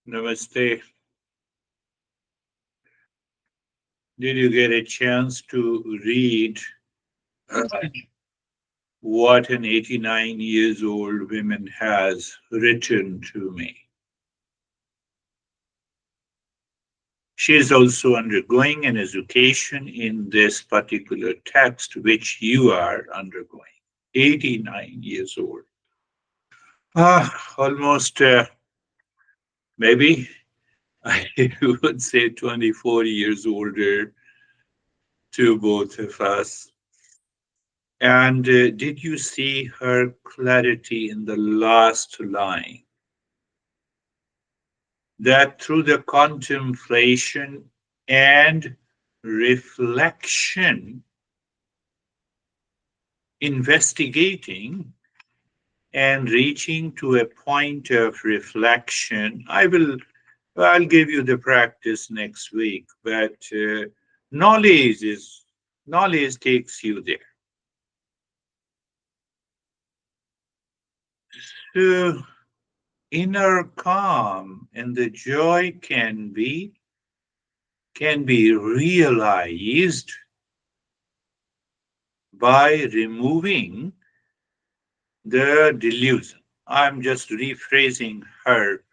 Namaste. Did you get a chance to read what an 89 years old woman has written to me? She is also undergoing an education in this particular text, which you are undergoing. 89 years old. Almost maybe I would say 24 years older to both of us. And did you see her clarity in the last line? That through the contemplation and reflection, investigating and reaching to a point of reflection, I'll give you the practice next week, but knowledge is knowledge takes you there. So inner calm and the joy can be realized by removing the delusion. I'm just rephrasing her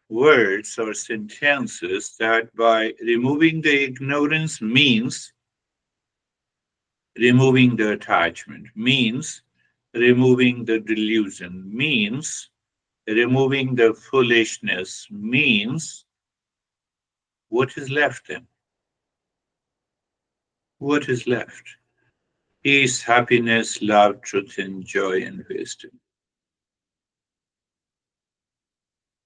words or sentences that by removing the ignorance means removing the attachment, means removing the delusion, means removing the foolishness, means what is left then? What is left? Peace, happiness, love, truth, and joy and wisdom.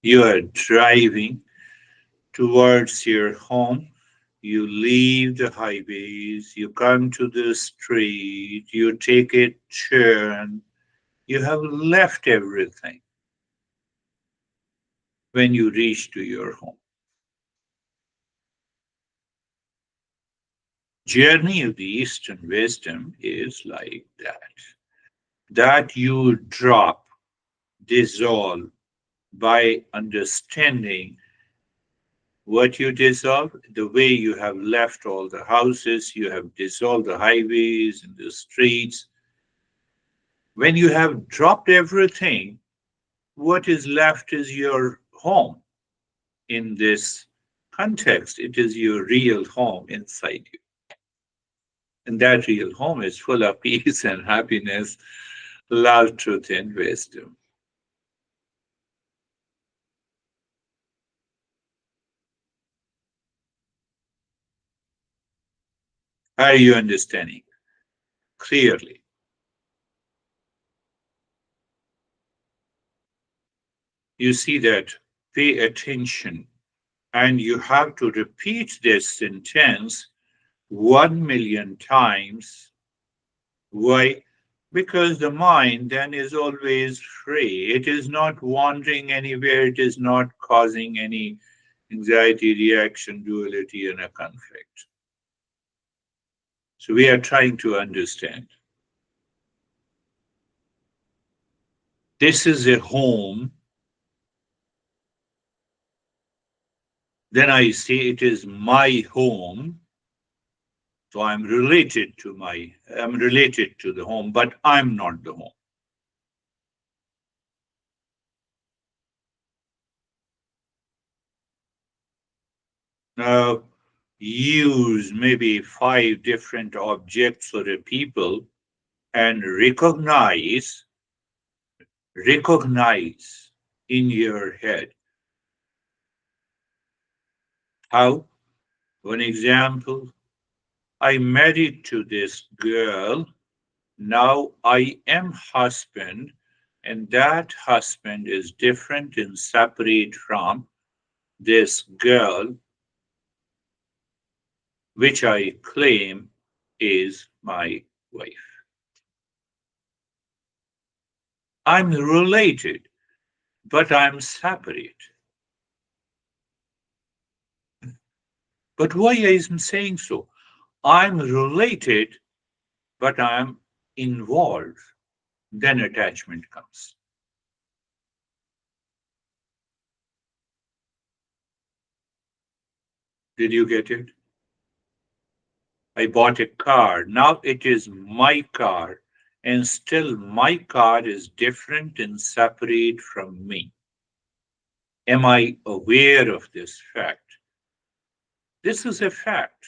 You are driving towards your home. You leave the highways, you come to the street, you take a turn. You have left everything when you reach to your home. Journey of the Eastern wisdom is like that. That you drop, dissolve by understanding what you dissolve, the way you have left all the houses, you have dissolved the highways and the streets. When you have dropped everything, what is left is your home. In this context, it is your real home inside you. And that real home is full of peace and happiness, love, truth, and wisdom. Are you understanding clearly? You see that, pay attention, and you have to repeat this sentence 1 million times. Why? Because the mind then is always free. It is not wandering anywhere. It is not causing any anxiety, reaction, duality, and a conflict. So we are trying to understand. This is a home. Then I say it is my home. So I'm related to the home, but I'm not the home. Now, use maybe 5 different objects or a people and recognize in your head how, one example, I married to this girl, now I am husband, and that husband is different and separate from this girl, which I claim is my wife. I'm related, but I'm separate. But why I'm saying so? I'm related, but I'm involved. Then attachment comes. Did you get it? I bought a car. Now it is my car, and still my car is different and separate from me. Am I aware of this fact? This is a fact.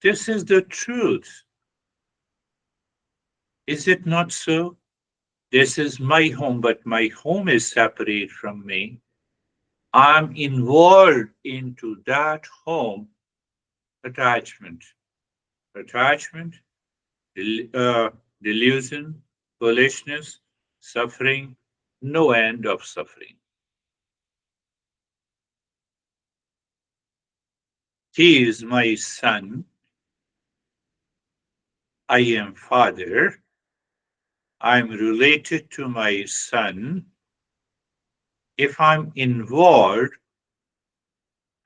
This is the truth. Is it not so? This is my home, but my home is separate from me. I'm involved into that home attachment. Attachment, delusion, foolishness, suffering, no end of suffering. He is my son. I am father. I'm related to my son. If I'm involved,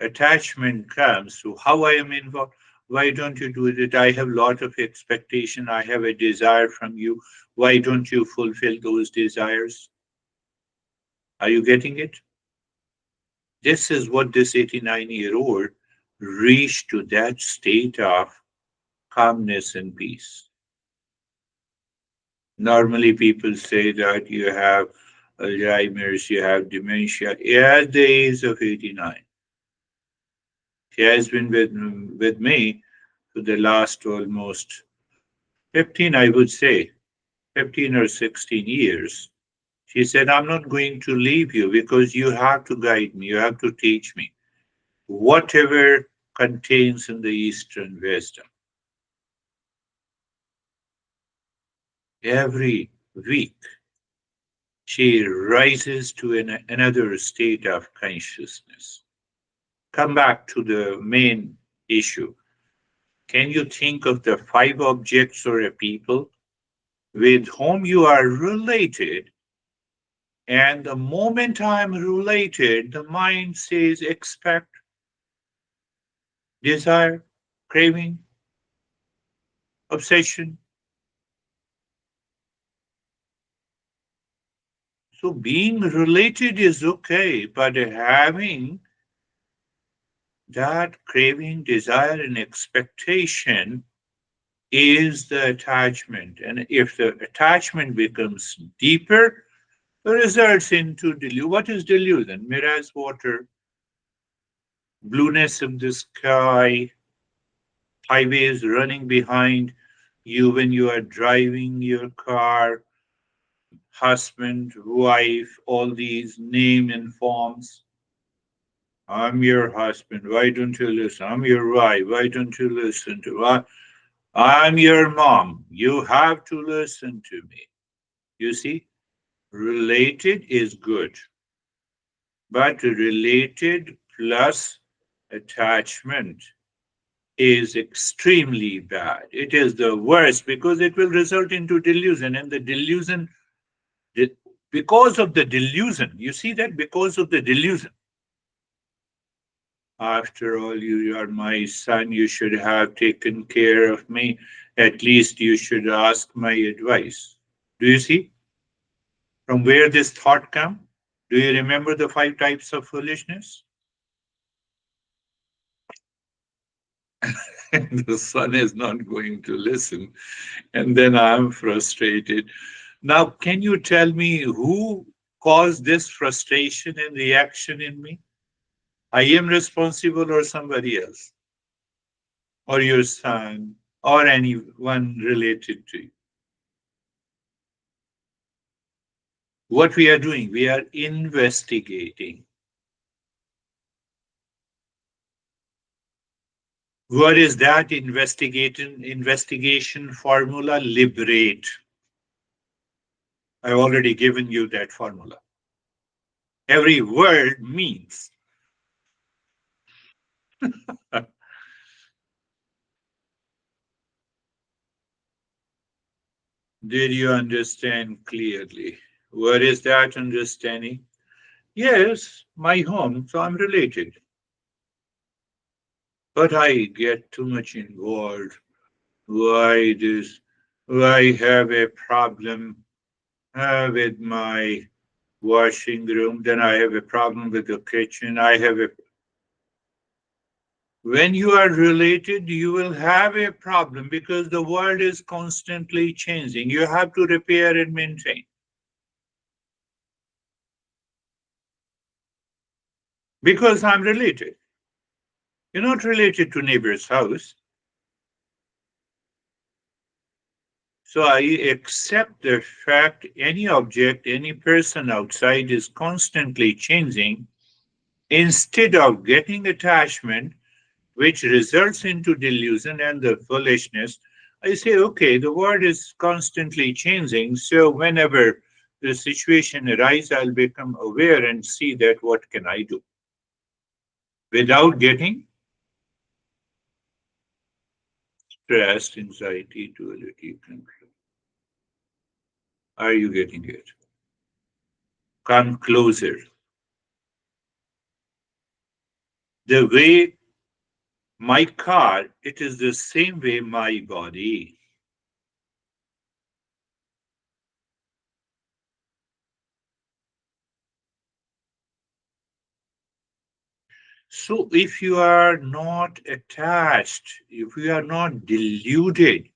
attachment comes to how I am involved. Why don't you do it? I have a lot of expectation. I have a desire from you. Why don't you fulfill those desires? Are you getting it? This is what this 89-year-old reached to that state of calmness and peace. Normally, people say that you have Alzheimer's, you have dementia at the age of 89. She has been with me for the last almost 15, I would say, 15 or 16 years. She said, I'm not going to leave you because you have to guide me, you have to teach me. Whatever contains in the Eastern wisdom. Every week, she rises to another state of consciousness. Come back to the main issue. Can you think of the five objects or a people with whom you are related? And the moment I'm related, the mind says expect, desire, craving, obsession. So being related is okay, but having that craving, desire, and expectation is the attachment. And if the attachment becomes deeper, it results into delusion. What is delusion? Mirage water, blueness of the sky, highways running behind you when you are driving your car, husband, wife, all these name and forms. I'm your husband. Why don't you listen? I'm your wife. Why don't you listen to me? I'm your mom. You have to listen to me. You see, related is good, but related plus attachment is extremely bad. It is the worst because it will result into delusion, and the delusion, because of the delusion, you see that because of the delusion. After all, you are my son. You should have taken care of me. At least you should ask my advice. Do you see from where this thought come? Do you remember the five types of foolishness? And the son is not going to listen. And then I'm frustrated. Now, can you tell me who caused this frustration and reaction in me? I am responsible or somebody else? Or your son? Or anyone related to you? What we are doing, we are investigating. What is that investigation formula? Liberate. I've already given you that formula. Every word means. Did you understand clearly? What is that understanding? Yes, my home, so I'm related. But I get too much involved. Why this? I have a problem with my washing room. Then I have a problem with the kitchen. I have a When you are related, you will have a problem because the world is constantly changing. You have to repair and maintain. Because I'm related. You're not related to neighbor's house. So I accept the fact any object, any person outside is constantly changing. Instead of getting attachment, which results into delusion and the foolishness, I say, okay, the world is constantly changing. So whenever the situation arises, I'll become aware and see that what can I do without getting stressed, anxiety, duality, control. Are you getting it? Come closer. The way my car, it is the same way my body. So if you are not attached, if you are not deluded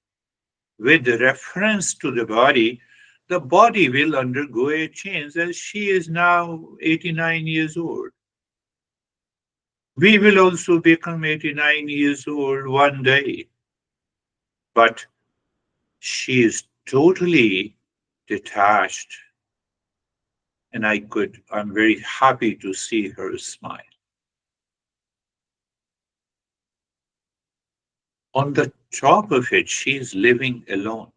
with reference to the body will undergo a change as she is now 89 years old. We will also become 89 years old one day, but she is totally detached. And I'm very happy to see her smile. On the top of it, she is living alone.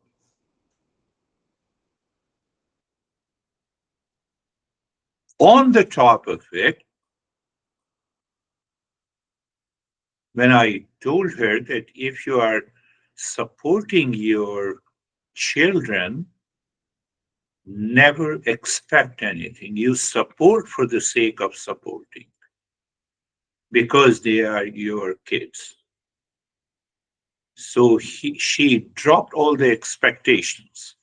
On the top of it, when I told her that if you are supporting your children, never expect anything. You support for the sake of supporting because they are your kids. So she dropped all the expectations.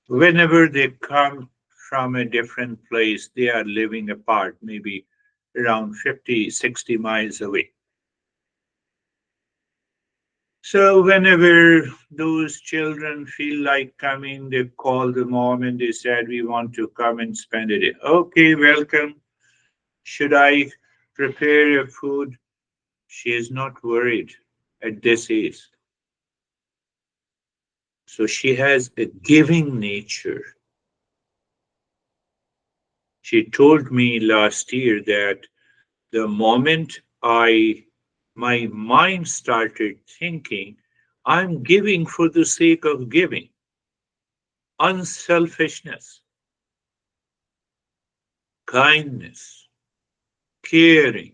Whenever they come from a different place, they are living apart, maybe around 50, 60 miles away. So whenever those children feel like coming, they call the mom and they said, we want to come and spend a day. Okay, welcome. Should I prepare your food? She is not worried at this age. So she has a giving nature. She told me last year that the moment my mind started thinking, I'm giving for the sake of giving, unselfishness, kindness, caring.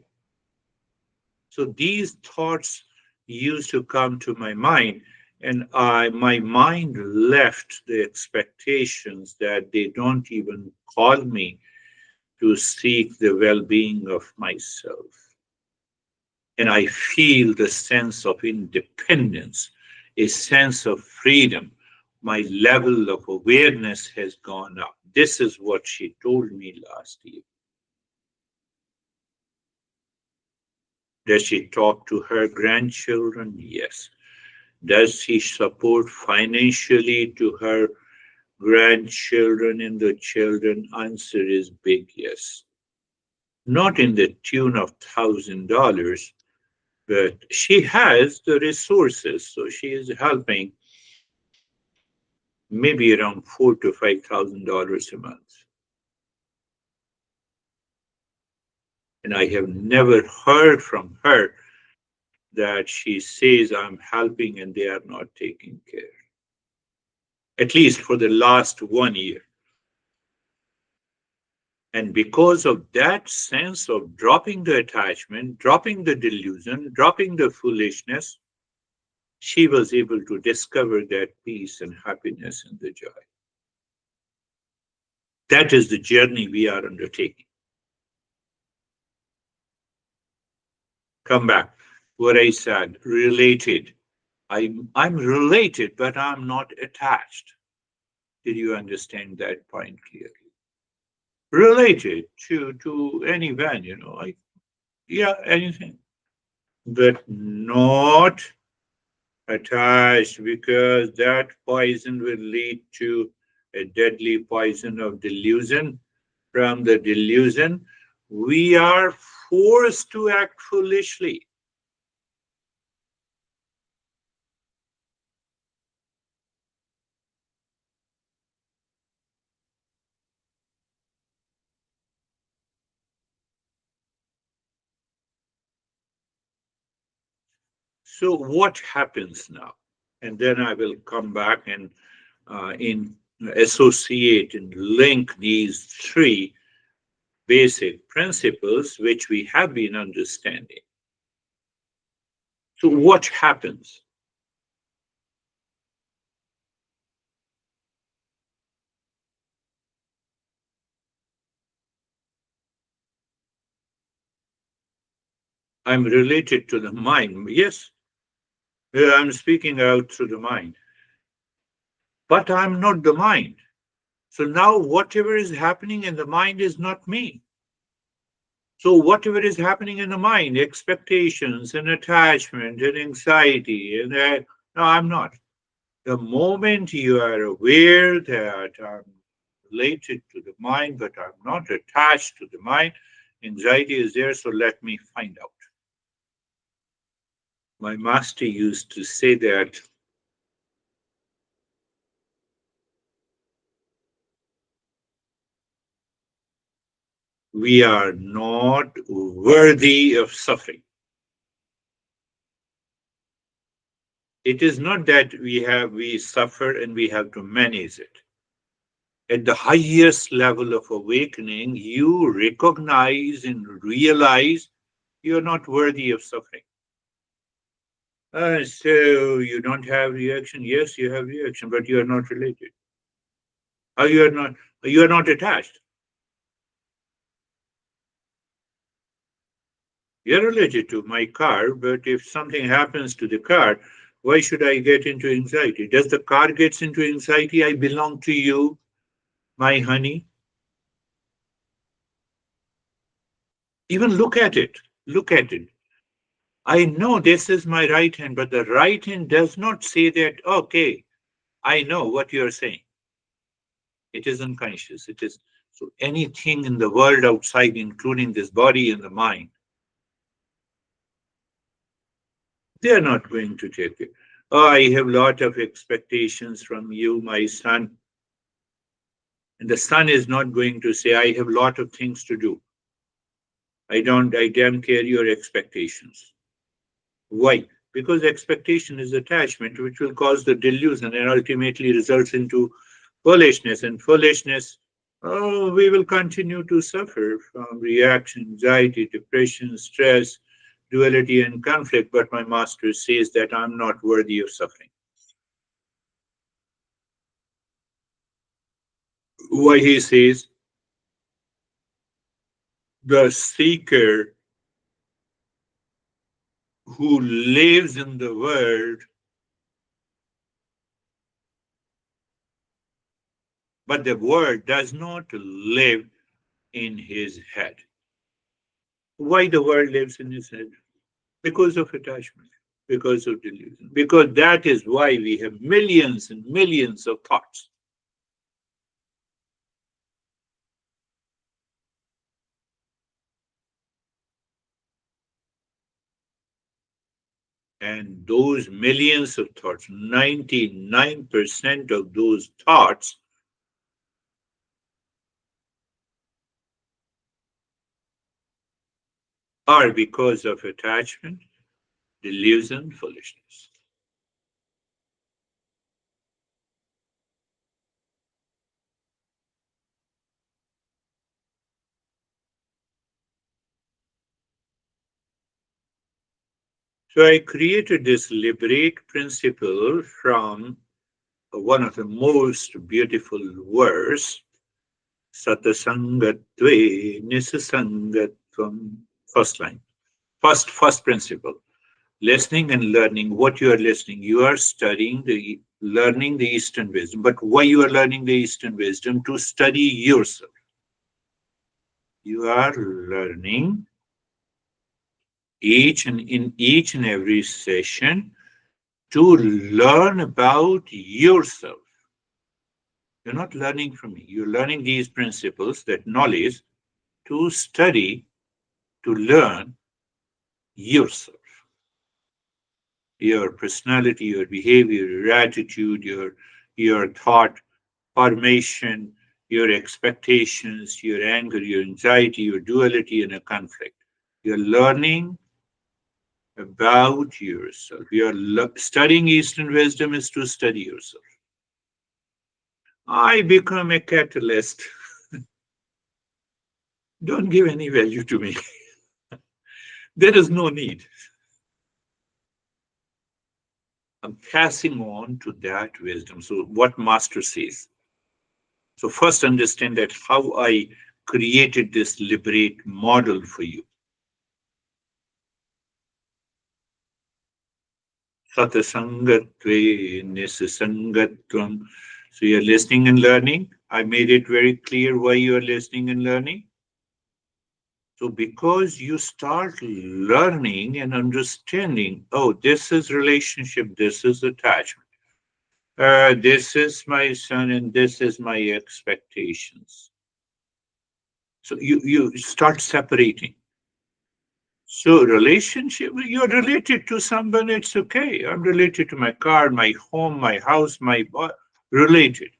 So these thoughts used to come to my mind, and my mind left the expectations that they don't even call me to seek the well-being of myself. And I feel the sense of independence, a sense of freedom. My level of awareness has gone up. This is what she told me last year. Does she talk to her grandchildren? Yes. Does she support financially to her grandchildren and the children? Answer is big yes. Not in the tune of $1,000, but she has the resources, so she is helping maybe around $4,000 to $5,000 a month. And I have never heard from her that she says I'm helping and they are not taking care. At least for the last 1 year. And because of that sense of dropping the attachment, dropping the delusion, dropping the foolishness, she was able to discover that peace and happiness and the joy. That is the journey we are undertaking. Come back. What I said, related. I'm related, but I'm not attached. Did you understand that point clearly? Related to anyone, like, yeah, anything. but not attached, because that poison will lead to a deadly poison of delusion. From the delusion, we are forced to act foolishly. So, what happens now? And then I will come back and in associate and link these three basic principles which we have been understanding. So, what happens? I'm related to the mind. Yes, I'm speaking out through the mind, but I'm not the mind. So now whatever is happening in the mind is not me. So whatever is happening in the mind, expectations and attachment and anxiety, and no, I'm not. The moment you are aware that I'm related to the mind, but I'm not attached to the mind, anxiety is there, so let me find out. My master used to say that we are not worthy of suffering. It is not that we suffer and we have to manage it. At the highest level of awakening, you recognize and realize you're not worthy of suffering. So you don't have reaction. Yes, you have reaction, but you are not related. Or you are not attached. You're related to my car, but if something happens to the car, why should I get into anxiety? Does the car gets into anxiety? I belong to you, my honey. Even look at it. Look at it. I know this is my right hand, but the right hand does not say that, okay, I know what you're saying. It is unconscious. It is so anything in the world outside, including this body and the mind, they are not going to take it. Oh, I have a lot of expectations from you, my son. And the son is not going to say, I have a lot of things to do. I damn care your expectations. Why? Because expectation is attachment, which will cause the delusion and ultimately results into foolishness. And foolishness, oh, we will continue to suffer from reaction, anxiety, depression, stress, duality, and conflict. But my master says that I'm not worthy of suffering. Why he says the seeker who lives in the world, but the world does not live in his head. Why the world lives in his head? Because of attachment, because of delusion. Because that is why we have millions and millions of thoughts. And those millions of thoughts, 99% of those thoughts are because of attachment, delusion, foolishness. So I created this liberate principle from one of the most beautiful verse, Satasangatve Nisasangatvam. First line. First principle. Listening and learning what you are listening. You are studying learning the Eastern wisdom. But why you are learning the Eastern wisdom? To study yourself. You are learning each and every session to learn about yourself. You're not learning from me. You're learning these principles, that knowledge, to study, to learn yourself, your personality, your behavior, your attitude, your thought formation, your expectations, your anger, your anxiety, your duality, and a conflict. You're learning about yourself. Studying Eastern wisdom is to study yourself. I become a catalyst. Don't give any value to me. There is no need. I'm passing on to that wisdom. So, what Master says. So, first understand that how I created this liberate model for you. Satasangatve nisasangatvam. So, you're listening and learning. I made it very clear why you are listening and learning. So, because you start learning and understanding, oh, this is relationship, this is attachment, this is my son, and this is my expectations. So, you start separating. So, relationship, you're related to someone, it's okay. I'm related to my car, my home, my house, related,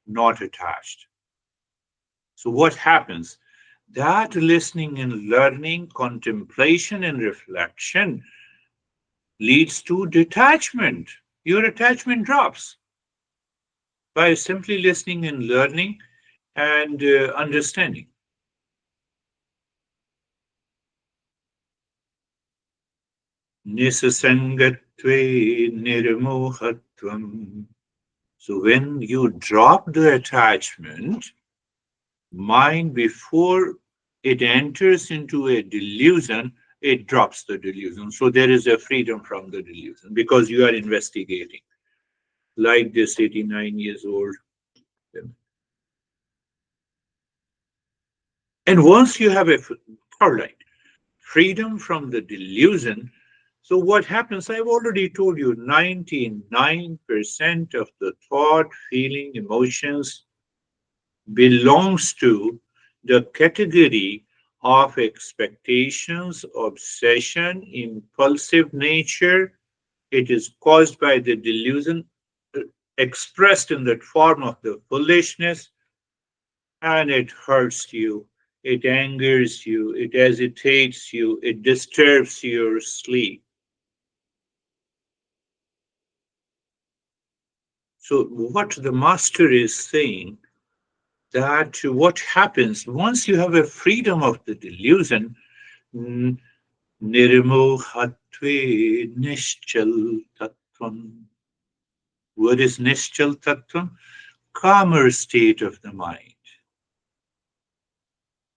not attached. So, what happens? That listening and learning, contemplation and reflection leads to detachment. Your attachment drops by simply listening and learning and understanding. Nisasangatve nirmohatvam. So when you drop the attachment, mind before it enters into a delusion, it drops the delusion. So there is a freedom from the delusion because you are investigating. Like this 89 years old. And once you have a third line, freedom from the delusion, so what happens? I've already told you 99% of the thought, feeling, emotions belongs to the category of expectations, obsession, impulsive nature. It is caused by the delusion expressed in the form of the foolishness, and it hurts you, it angers you, it agitates you, it disturbs your sleep. So, what the master is saying, that what happens once you have a freedom of the delusion, nirmohatve nischal tattvam. What is nischal tattvam? Calmer state of the mind.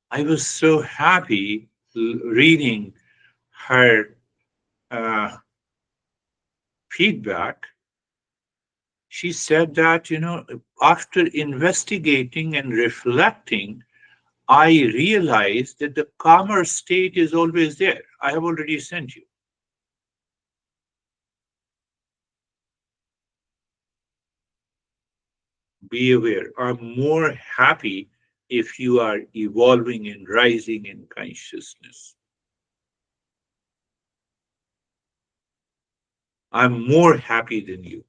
I was so happy reading her uh, feedback. She said that, after investigating and reflecting, I realized that the calmer state is always there. I have already sent you. Be aware. I'm more happy if you are evolving and rising in consciousness. I'm more happy than you.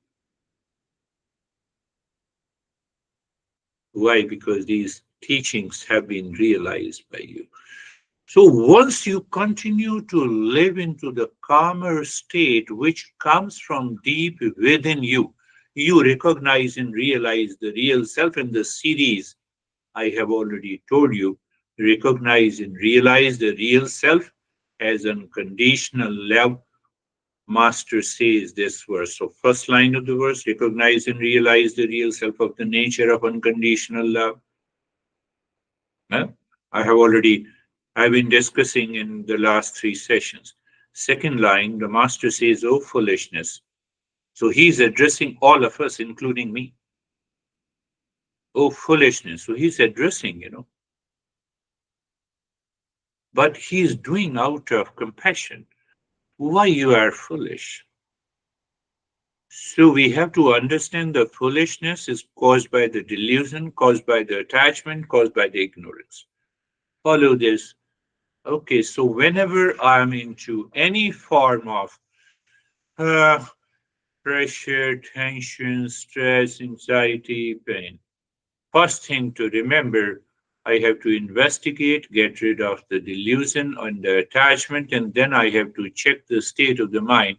Why? Because these teachings have been realized by you. So once you continue to live into the calmer state which comes from deep within you, you recognize and realize the real self. In the series I have already told you, recognize and realize the real self as unconditional love. Master says this verse. So first line of the verse, recognize and realize the real self of the nature of unconditional love. Huh? I have already, I've been discussing in the last three sessions. Second line, the master says, oh, foolishness. So he's addressing all of us, including me. Oh, foolishness. So he's addressing, but he's doing out of compassion. why you are foolish. So we have to understand the foolishness is caused by the delusion, caused by the attachment, caused by the ignorance. Follow this. Okay, so whenever I'm into any form of uh, pressure, tension, stress, anxiety, pain, first thing to remember, I have to investigate, get rid of the delusion and the attachment, and then I have to check the state of the mind.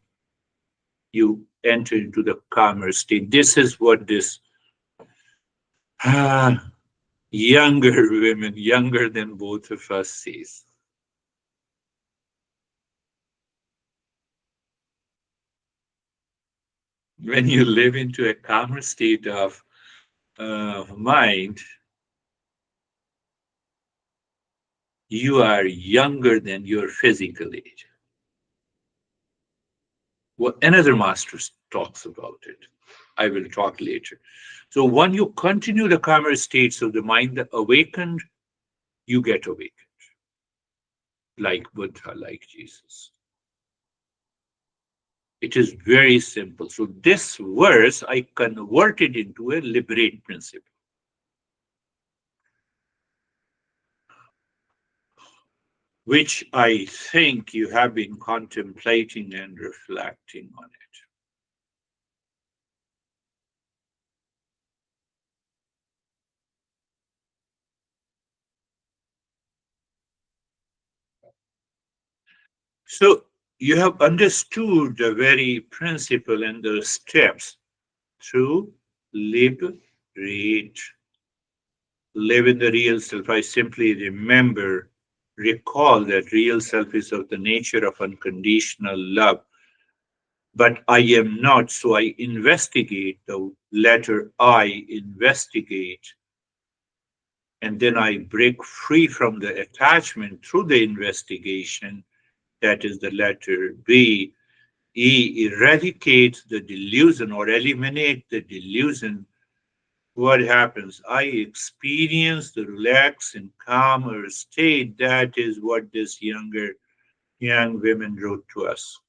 You enter into the calmer state. This is what this ah, younger women, younger than both of us, says. When you live into a calmer state of mind, you are younger than your physical age. Well, another master talks about it. I will talk later. So when you continue the calmer states of the mind, the awakened, you get awakened, like Buddha, like Jesus. It is very simple. So this verse I converted into a liberate principle, which I think you have been contemplating and reflecting on it. So you have understood the very principle and the steps through liberate, live in the real self. I simply recall that real self is of the nature of unconditional love, but I am not. So I investigate the letter I, investigate, and then I break free from the attachment through the investigation. That is the letter B. E, eradicate the delusion or eliminate the delusion. What happens? I experience the relaxed and calmer state. That is what this young women wrote to us.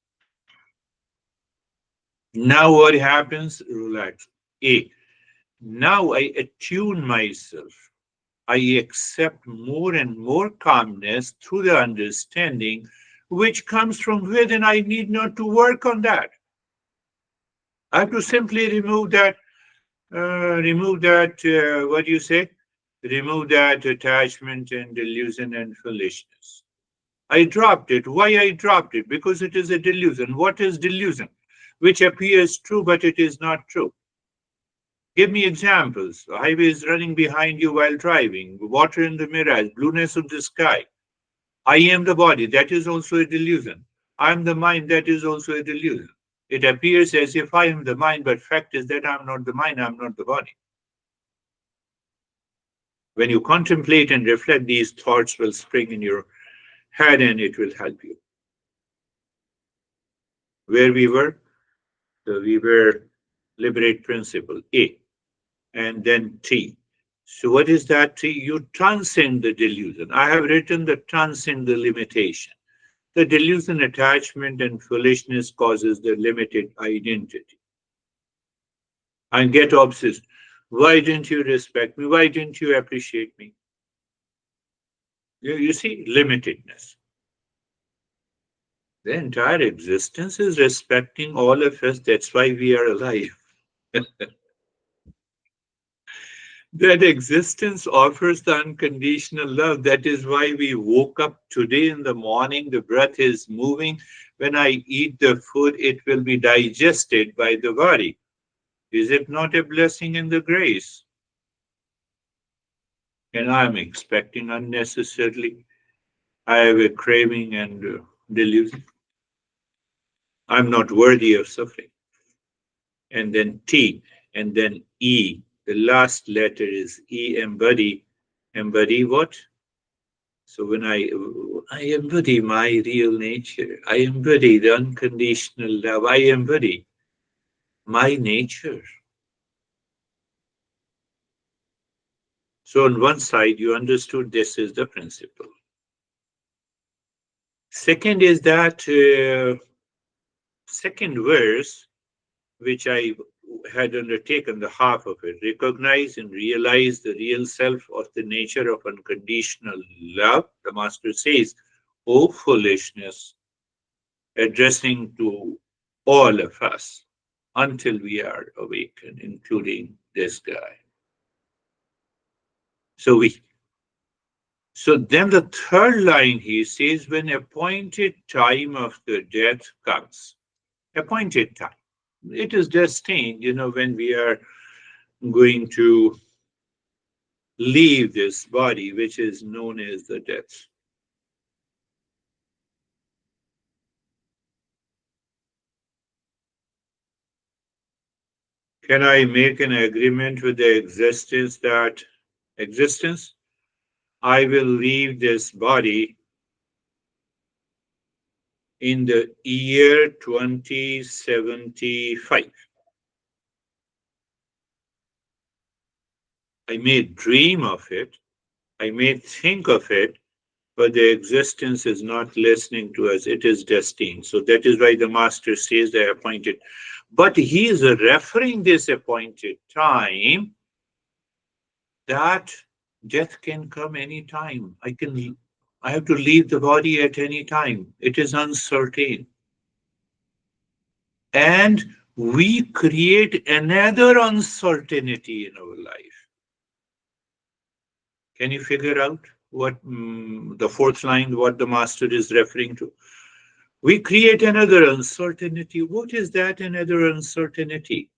Now what happens? Relax. A. Now I attune myself. I accept more and more calmness through the understanding which comes from within. I need not to work on that. I have to simply what do you say? Remove that attachment and delusion and foolishness. I dropped it. Why I dropped it? Because it is a delusion. What is delusion? Which appears true, but it is not true. Give me examples. A highway is running behind you while driving, water in the mirage, blueness of the sky. I am the body. That is also a delusion. I am the mind. That is also a delusion. It appears as if I am the mind, but fact is that I'm not the mind, I'm not the body. When you contemplate and reflect, these thoughts will spring in your head and it will help you. Where we were? So we were liberate principle, A, and then T. So what is that T? You transcend the delusion. I have written the transcend the limitation. The delusion, attachment, and foolishness causes the limited identity. And get obsessed. Why didn't you respect me? Why didn't you appreciate me? You see, limitedness. The entire existence is respecting all of us. That's why we are alive. That existence offers the unconditional love. That is why we woke up today in the morning. The breath is moving. When I eat the food, it will be digested by the body. Is it not a blessing and the grace? And I'm expecting unnecessarily. I have a craving and delusion. I'm not worthy of suffering. And then T, and then E. The last letter is E, embody. Embody what? So when I embody my real nature, I embody the unconditional love, I embody my nature. So on one side, you understood this is the principle. Second is that second verse, which I had undertaken the half of it, recognize and realize the real self of the nature of unconditional love. The Master says, "O foolishness," addressing to all of us until we are awakened, including this guy. So we so then the third line he says, when appointed time of the death comes. Appointed time. It is destined, when we are going to leave this body, which is known as the death. Can I make an agreement with the existence? I will leave this body in the year 2075. I may dream of it, I may think of it, but the existence is not listening to us. It is destined. So that is why the Master says the appointed. But he is referring this appointed time that death can come anytime. I have to leave the body at any time. It is uncertain. And we create another uncertainty in our life. Can you figure out what the fourth line, what the Master is referring to? We create another uncertainty. What is that another uncertainty?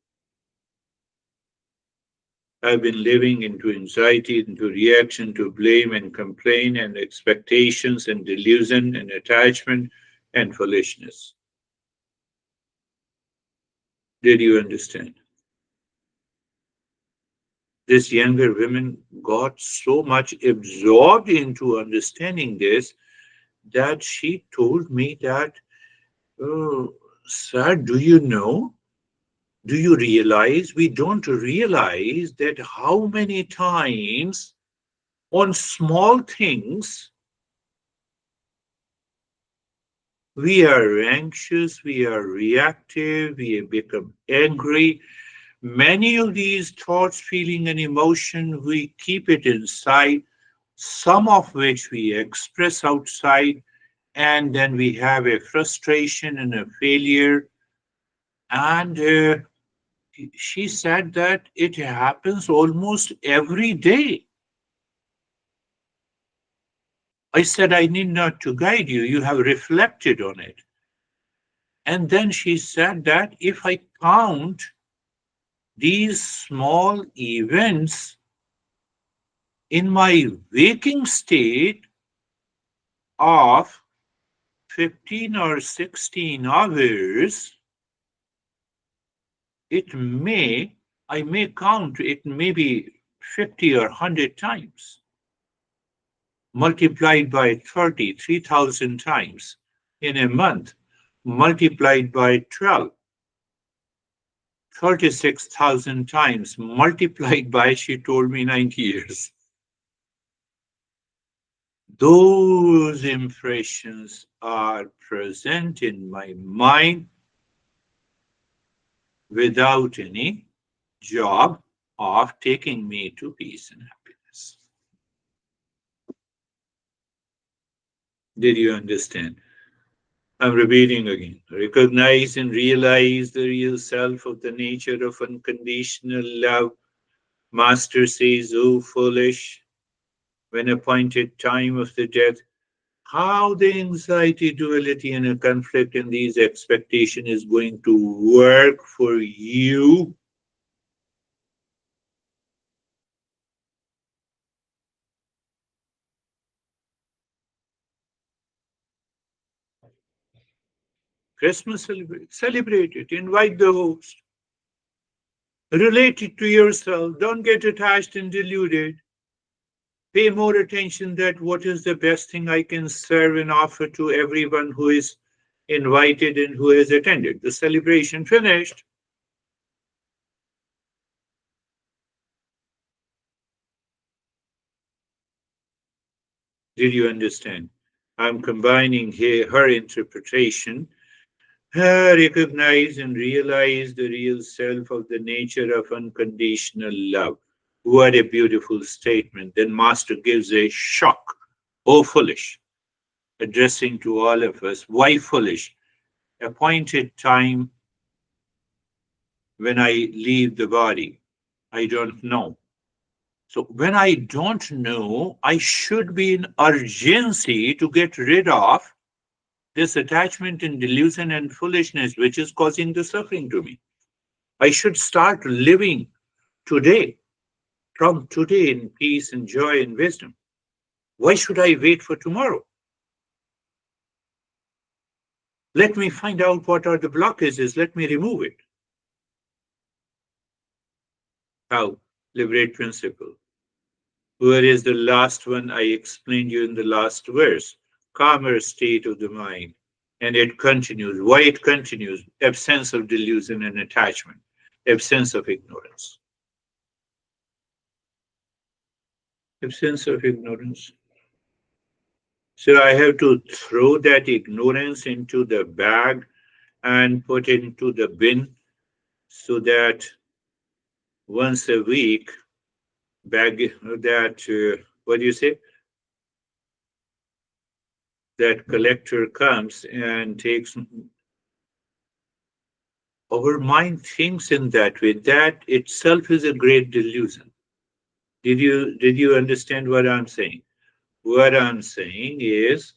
I've been living into anxiety, into reaction to blame and complaint and expectations and delusion and attachment and foolishness. Did you understand? This younger woman got so much absorbed into understanding this that she told me that, oh, sir, do you know? Do you realize? We don't realize that how many times on small things we are anxious, we are reactive, we become angry. Many of these thoughts, feeling, and emotion, we keep it inside, some of which we express outside, and then we have a frustration and a failure. And she said that it happens almost every day. I said, I need not to guide you. You have reflected on it. And then she said that if I count these small events in my waking state of 15 or 16 hours, it may, I may count it maybe 50 or 100 times, multiplied by 30, 3,000 times in a month, multiplied by 12, 36,000 times, multiplied by, she told me, 90 years. Those impressions are present in my mind without any job of taking me to peace and happiness. Did you understand? I'm repeating again. Recognize and realize the real self of the nature of unconditional love. Master says, "O foolish, when appointed time of the death, how the anxiety, duality, and a conflict in these expectations is going to work for you." Christmas celebrate it, invite the host, relate it to yourself, don't get attached and deluded. Pay more attention that what is the best thing I can serve and offer to everyone who is invited and who has attended. The celebration finished. Did you understand? I'm combining here her interpretation Recognize and realize the real self of the nature of unconditional love. What a beautiful statement. Then Master gives a shock. Oh, foolish. Addressing to all of us, why foolish? Appointed time when I leave the body. I don't know. So when I don't know, I should be in urgency to get rid of this attachment and delusion and foolishness which is causing the suffering to me. I should start living today, from today in peace and joy and wisdom. Why should I wait for tomorrow? Let me find out what are the blockages. Let me remove it. How? Liberate principle. Where is the last one I explained you in the last verse? Calmer state of the mind. And it continues. Why it continues? Absence of delusion and attachment, absence of ignorance. Absence of ignorance. So I have to throw that ignorance into the bag and put it into the bin so that once a week, what do you say? That collector comes and takes. Our mind thinks in that way. That itself is a great delusion. Did you understand what I'm saying? What I'm saying is,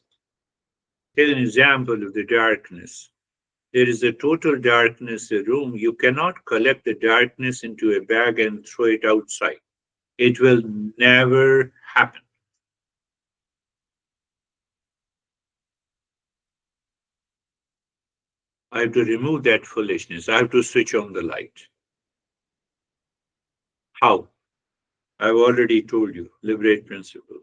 take an example of the darkness. There is a total darkness in a room. You cannot collect the darkness into a bag and throw it outside. It will never happen. I have to remove that foolishness. I have to switch on the light. How? I've already told you, liberate principle.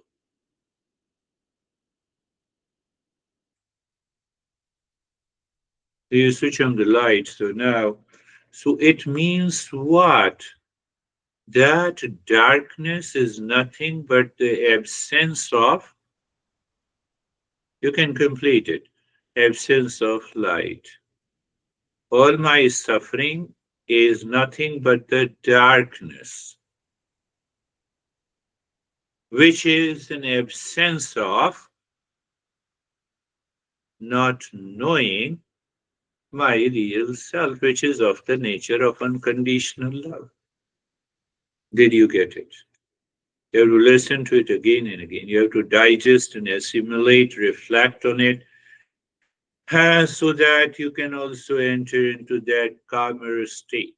You switch on the light. So it means what? That darkness is nothing but the absence of, you can complete it, absence of light. All my suffering is nothing but the darkness, which is an absence of not knowing my real self, which is of the nature of unconditional love. Did you get it? You have to listen to it again and again. You have to digest and assimilate, reflect on it, so that you can also enter into that calmer state.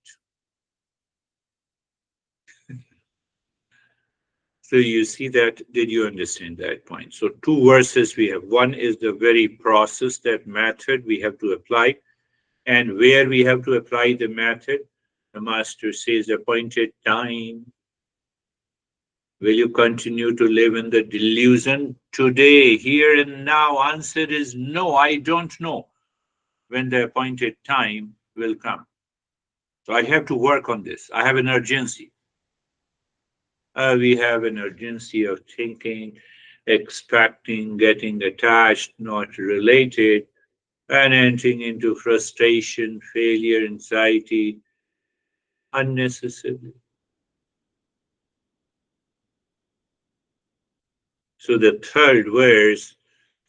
So you see that, did you understand that point? So two verses we have. One is the very process, that method we have to apply, and where we have to apply the method. The master says appointed time. Will you continue to live in the delusion today, here and now? Answer is no, I don't know when the appointed time will come. So I have to work on this. I have an urgency. We have an urgency of thinking, expecting, getting attached, not related, and entering into frustration, failure, anxiety unnecessarily. So the third verse,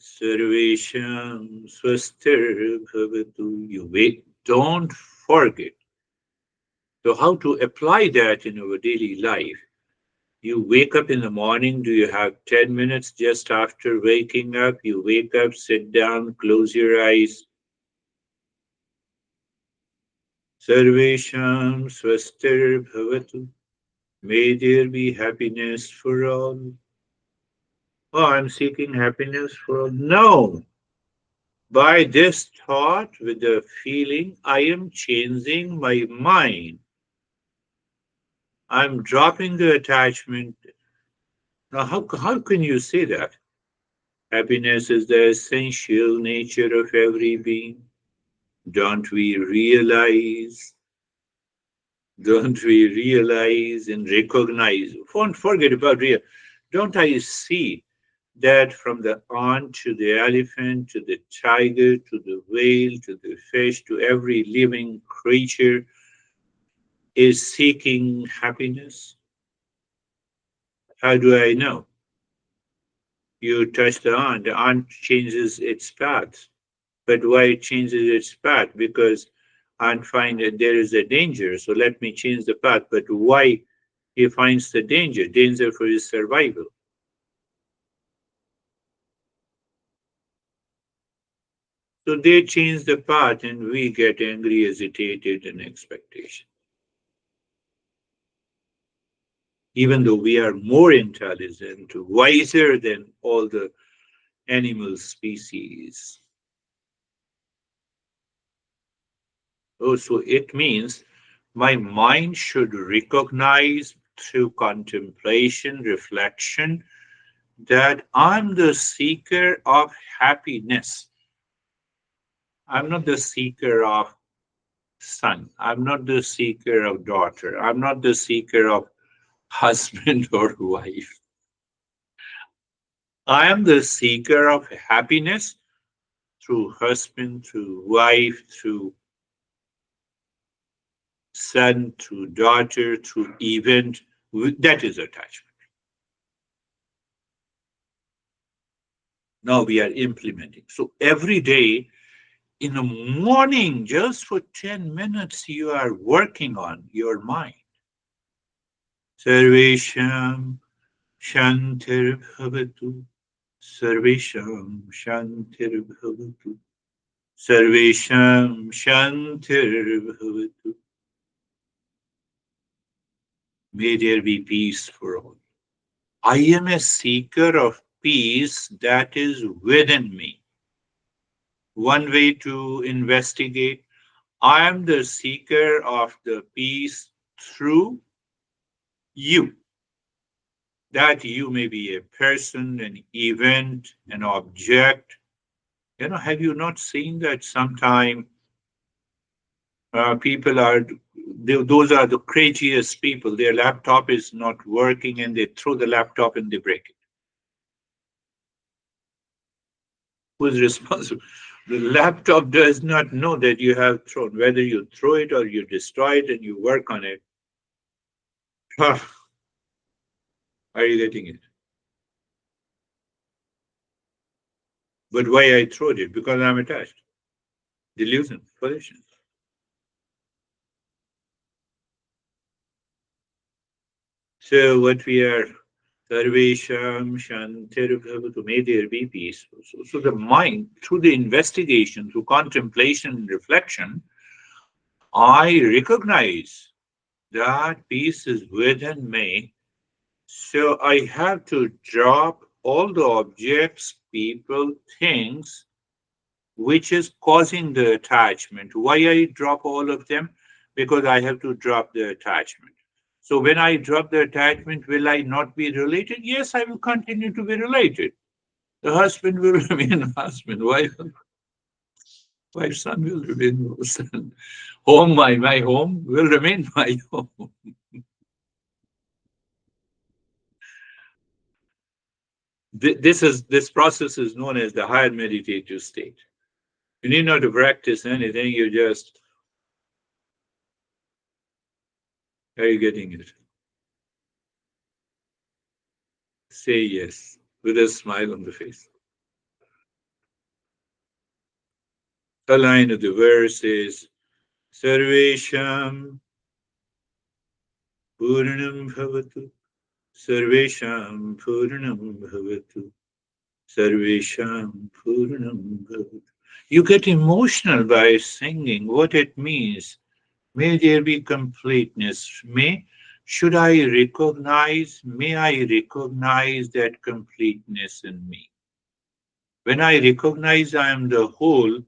Sarvesham Swastir Bhavatu, you wait, don't forget. So how to apply that in our daily life? You wake up in the morning, do you have 10 minutes just after waking up? You wake up, sit down, close your eyes. Sarvesham Swastir Bhavatu. May there be happiness for all. Oh, I'm seeking happiness for all. No. By this thought, with the feeling, I am changing my mind. I'm dropping the attachment. Now, how can you say that? Happiness is the essential nature of every being. Don't we realize? Don't we realize and recognize? Don't forget about real. Don't I see that from the ant to the elephant to the tiger to the whale to the fish to every living creature is seeking happiness? How do I know? You touch the ant changes its path. But why it changes its path? Because ant find that there is a danger, so let me change the path. But why he finds the danger? Danger for his survival. So they change the path and we get angry, agitated, and expectation. Even though we are more intelligent, wiser than all the animal species. Oh, so it means my mind should recognize through contemplation, reflection, that I'm the seeker of happiness. I'm not the seeker of son. I'm not the seeker of daughter. I'm not the seeker of husband or wife. I am the seeker of happiness through husband, through wife, through son, through daughter, through event. That is attachment. Now we are implementing. So every day in the morning, just for 10 minutes, you are working on your mind. Sarvesham Shantir Bhavatu. Sarvesham Shantir Bhavatu. Sarvesham Shantir Bhavatu. May there be peace for all. I am a seeker of peace that is within me. One way to investigate, I am the seeker of the peace through you. That you may be a person, an event, an object. Have you not seen that sometime people are, those are the craziest people. Their laptop is not working and they throw the laptop and they break it. Who's responsible? The laptop does not know that you have thrown, whether you throw it or you destroy it and you work on it. Are you getting it? But why I throw it? Because I'm attached. Delusion, pollution. So what we are, Sarvesham Shantirabhavatu, may there be peace. So the mind, through the investigation, through contemplation and reflection, I recognize that peace is within me. So I have to drop all the objects, people, things which is causing the attachment. Why I drop all of them? Because I have to drop the attachment. So when I drop the attachment, will I not be related? Yes, I will continue to be related. The husband will remain husband. Wife, son will remain son. Home, my home will remain my home. This process is known as the higher meditative state. You need not to practice anything. You just are you getting it? Say yes with a smile on the face. The line of the verse is Sarvesham Purnam Bhavatu. Sarvesham Purnam Bhavatu. Sarvesham Purnam Bhavatu. You get emotional by singing what it means. May there be completeness. May I recognize that completeness in me. When I recognize I am the whole,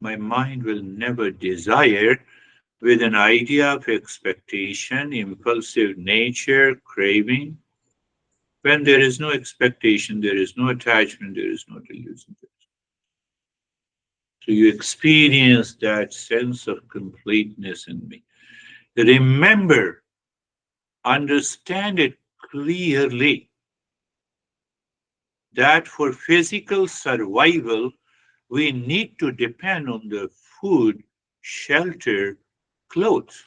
my mind will never desire with an idea of expectation, impulsive nature, craving. When there is no expectation, there is no attachment, there is no delusion. So you experience that sense of completeness in me. Remember, understand it clearly that for physical survival, we need to depend on the food, shelter, clothes.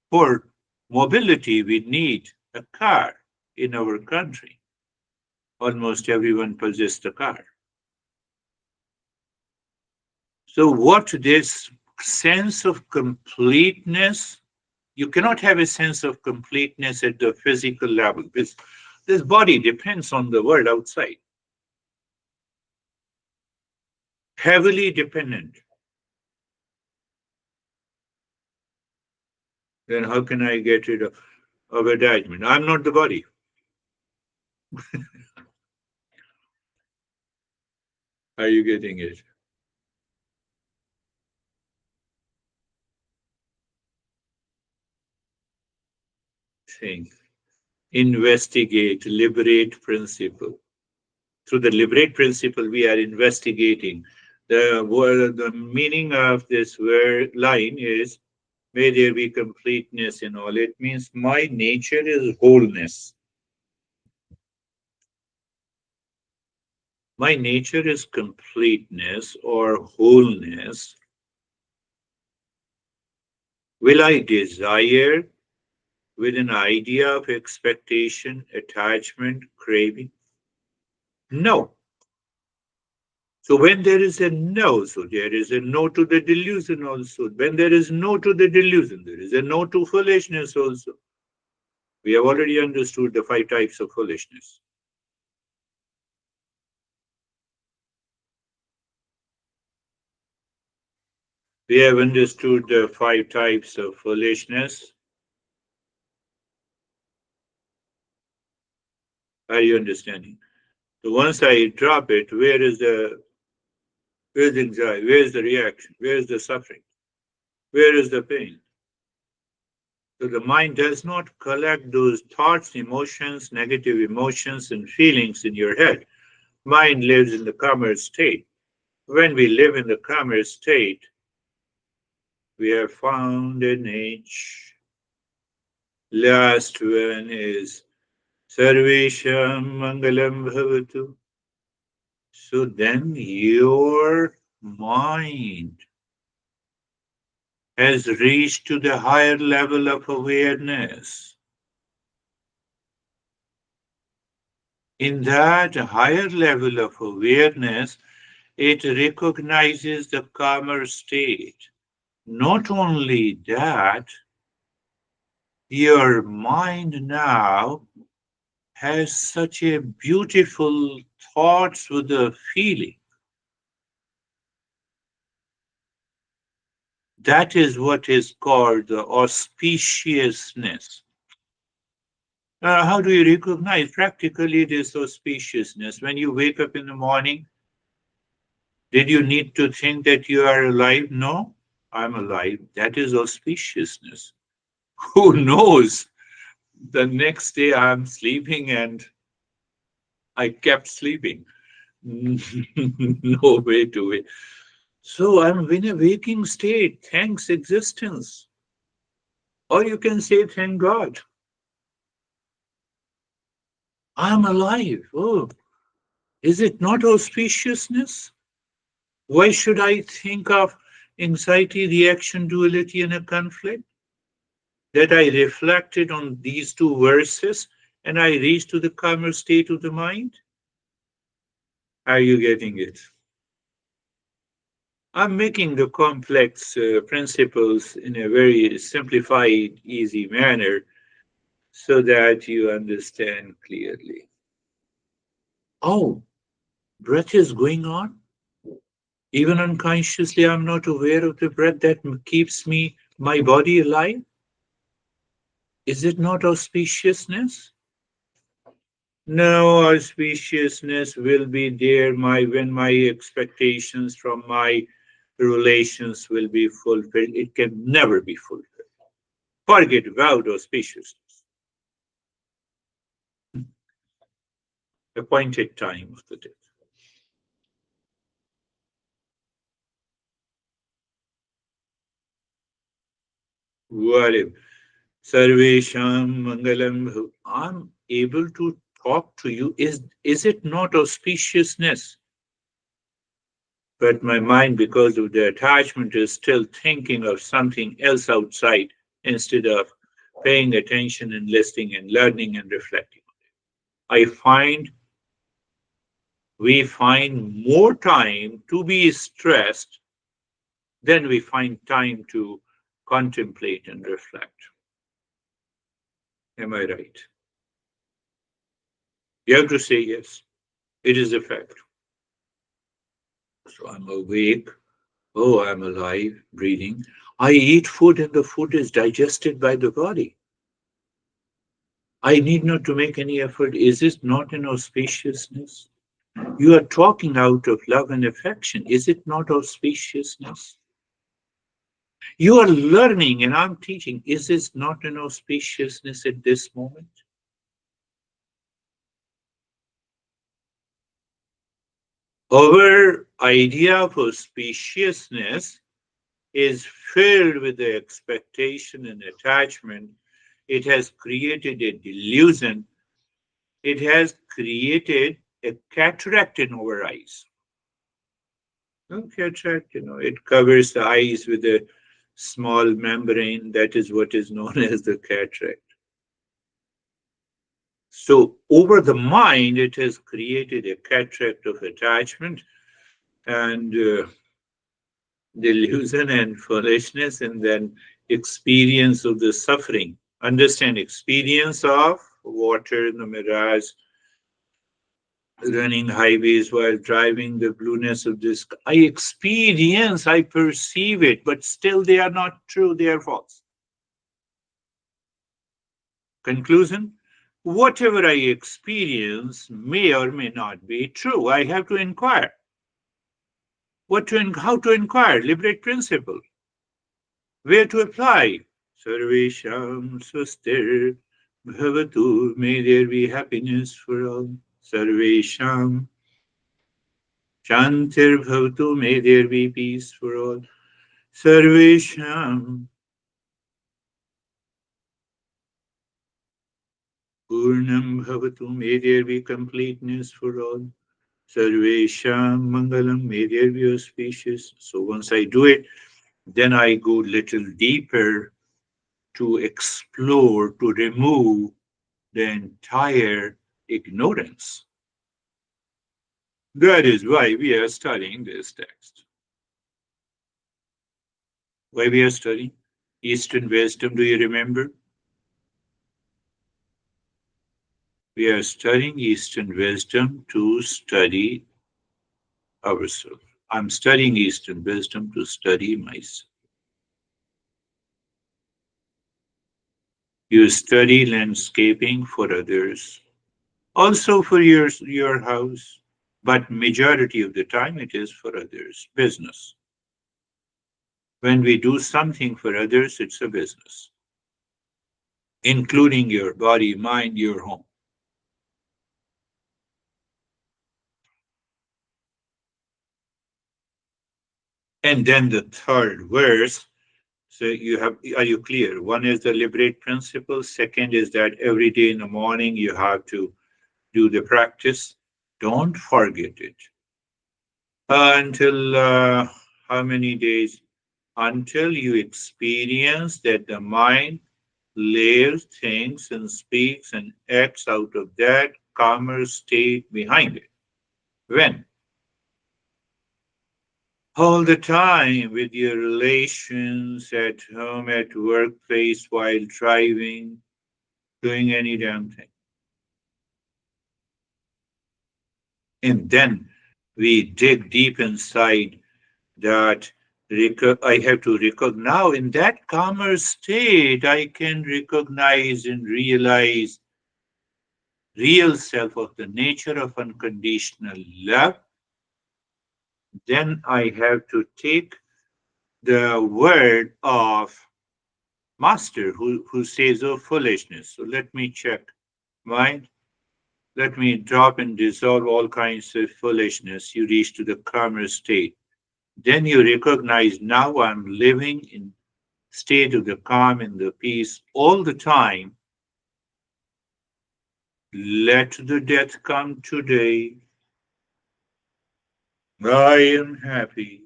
For mobility, we need a car in our country. Almost everyone possesses a car. So, what this sense of completeness, you cannot have a sense of completeness at the physical level. This body depends on the world outside, heavily dependent. Then, how can I get rid of attachment? I'm not the body. Are you getting it? Think, investigate, liberate principle. Through the liberate principle, we are investigating. The meaning of this word line is, may there be completeness in all. It means my nature is wholeness. My nature is completeness or wholeness. Will I desire with an idea of expectation, attachment, craving? No. So when there is a no, so there is a no to the delusion also. When there is no to the delusion, there is a no to foolishness also. We have already understood the 5 types of foolishness. We have understood the 5 types of foolishness. Are you understanding? So once I drop it, where's the anxiety? Where's the reaction? Where's the suffering? Where is the pain? So the mind does not collect those thoughts, emotions, negative emotions, and feelings in your head. Mind lives in the calmer state. When we live in the calmer state, we have found an age. Last one is Sarvesham Mangalam Bhavatu. So then your mind has reached to the higher level of awareness. In that higher level of awareness, it recognizes the calmer state. Not only that, your mind now has such a beautiful thoughts with a feeling. That is what is called the auspiciousness. How do you recognize? Practically, this auspiciousness. When you wake up in the morning, did you need to think that you are alive? No, I'm alive. That is auspiciousness. Who knows? The next day I'm sleeping and I kept sleeping. No way to it. So I'm in a waking state. Thanks, existence. Or you can say, thank God. I'm alive. Oh, is it not auspiciousness? Why should I think of anxiety, reaction, duality, and a conflict? That I reflected on these 2 verses and I reached to the calmer state of the mind? Are you getting it? I'm making the complex principles in a very simplified, easy manner so that you understand clearly. Oh, breath is going on? Even unconsciously, I'm not aware of the breath that keeps my body alive? Is it not auspiciousness? No, auspiciousness will be there when my expectations from my relations will be fulfilled. It can never be fulfilled. Forget about auspiciousness. Appointed time of the day. Whatever. Sarvesham Mangalam. I'm able to talk to you. Is it not auspiciousness? But my mind, because of the attachment, is still thinking of something else outside instead of paying attention and listening and learning and reflecting. I find we find more time to be stressed than we find time to contemplate and reflect. Am I right? You have to say yes. It is a fact. So I'm awake. Oh, I'm alive, breathing. I eat food and the food is digested by the body. I need not to make any effort. Is this not an auspiciousness? You are talking out of love and affection. Is it not auspiciousness? You are learning and I'm teaching. Is this not an auspiciousness at this moment? Our idea of auspiciousness is filled with the expectation and attachment. It has created a delusion. It has created a cataract in our eyes. No cataract, it covers the eyes with a small membrane. That is what is known as the cataract. So, over the mind, it has created a cataract of attachment and delusion and foolishness, and then experience of the suffering. Understand experience of water in the mirage, running highways while driving, the blueness of this. I experience, I perceive it, but still they are not true, they are false. Conclusion: whatever I experience may or may not be true. I have to inquire. How to inquire? Liberate principle. Where to apply? Sarvesham Swastir Bhavatu. May there be happiness for all. Sarvesham Shantir Bhavatu. May there be peace for all. Sarvesham Purnam Bhavatu. May there be completeness for all. Sarvesham Mangalam. May there be auspicious. So once I do it, then I go little deeper to explore, to remove the entire ignorance. That is why we are studying this text. Why we are studying Eastern wisdom, do you remember? We are studying Eastern wisdom to study ourselves. I'm studying Eastern wisdom to study myself. You study landscaping for others, also for your house, but majority of the time it is for others. Business. When we do something for others, it's a business, including your body, mind, your home. And then the third verse. So are you clear? One is the liberate principle. Second is that every day in the morning you have to do the practice. Don't forget it. Until how many days? Until you experience that the mind lives, thinks, and speaks and acts out of that calmer state behind it. When? All the time with your relations at home, at workplace, while driving, doing any damn thing. And then we dig deep inside that I have to recognize. Now, in that calmer state, I can recognize and realize real self of the nature of unconditional love. Then I have to take the word of master who says, oh, foolishness. So let me check. Mind, let me drop and dissolve all kinds of foolishness. You reach to the calmer state. Then you recognize now I'm living in state of the calm and the peace all the time. Let the death come today. I am happy.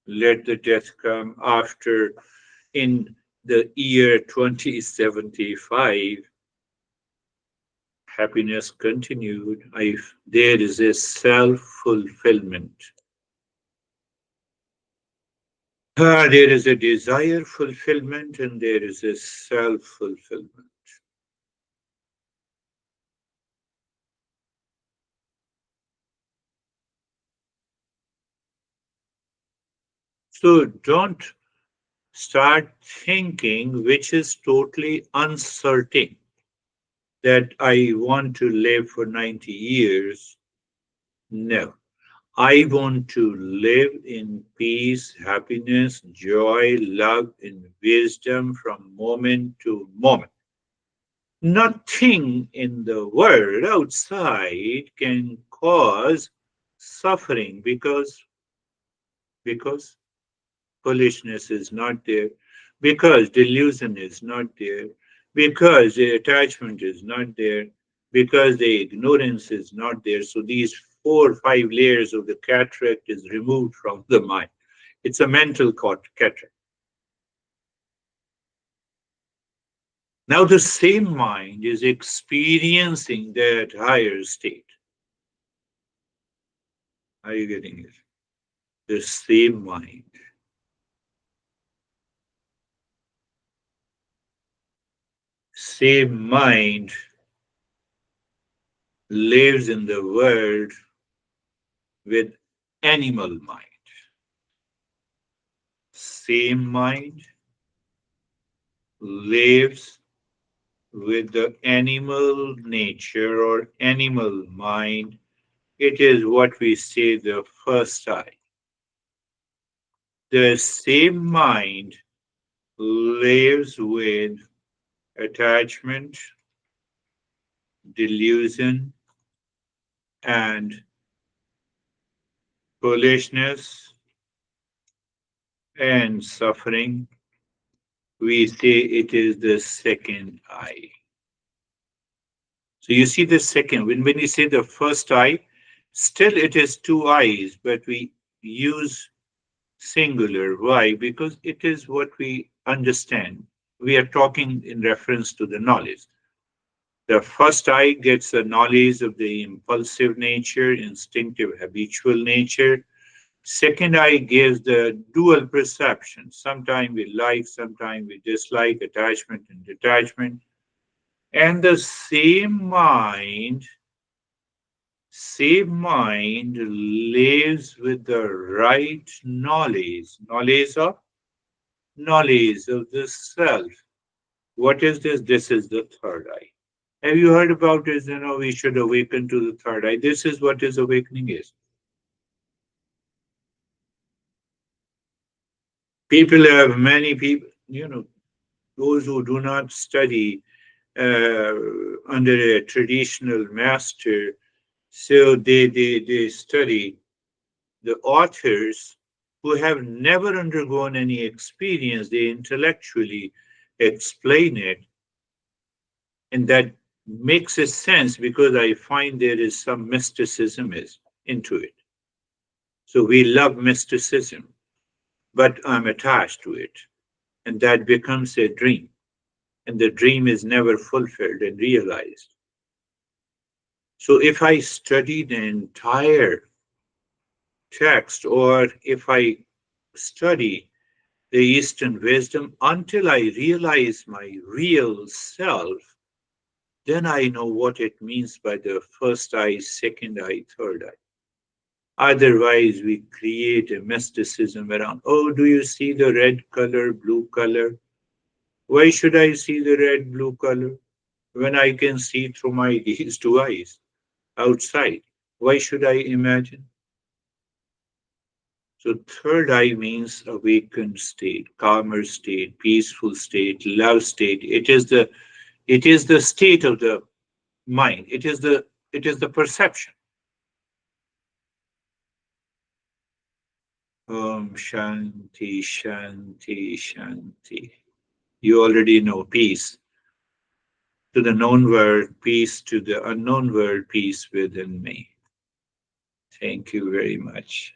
Let the death come after in the year 2075. Happiness continued. There is a self fulfillment. There is a desire fulfillment and there is a self fulfillment. So don't start thinking, which is totally uncertain, that I want to live for 90 years. No. I want to live in peace, happiness, joy, love, and wisdom from moment to moment. Nothing in the world outside can cause suffering because foolishness is not there, because delusion is not there, because the attachment is not there, because the ignorance is not there. So these 4 or 5 layers of the cataract is removed from the mind. It's a mental cataract. Now the same mind is experiencing that higher state. Are you getting it? The same mind. Same mind lives in the world with animal mind. Same mind lives with the animal nature or animal mind. It is what we say the first eye. The same mind lives with attachment, delusion, and foolishness and suffering. We say it is the second eye. So you see the second, when we say the first eye, still it is two eyes, but we use singular. Why? Because it is what we understand. We are talking in reference to the knowledge. The first eye gets the knowledge of the impulsive nature, instinctive, habitual nature. Second eye gives the dual perception. Sometimes we like, sometimes we dislike, attachment and detachment. And the same mind lives with the right knowledge of the self. What is this? This is the third eye. Have you heard about this? We should awaken to the third eye. This is what is awakening is. People have many people, those who do not study under a traditional master, so they study the authors who have never undergone any experience. They intellectually explain it, and that makes a sense because I find there is some mysticism is into it. So we love mysticism, but I'm attached to it, and that becomes a dream, and the dream is never fulfilled and realized. So if I study the entire text, or if I study the Eastern wisdom until I realize my real self, then I know what it means by the first eye, second eye, third eye. Otherwise, we create a mysticism around, oh, do you see the red color, blue color? Why should I see the red, blue color when I can see through my these two eyes outside? Why should I imagine? So third eye means awakened state, calmer state, peaceful state, love state. It is the state of the mind. It is the perception. Om Shanti, Shanti, Shanti. You already know peace to the known world, peace to the unknown world, peace within me. Thank you very much.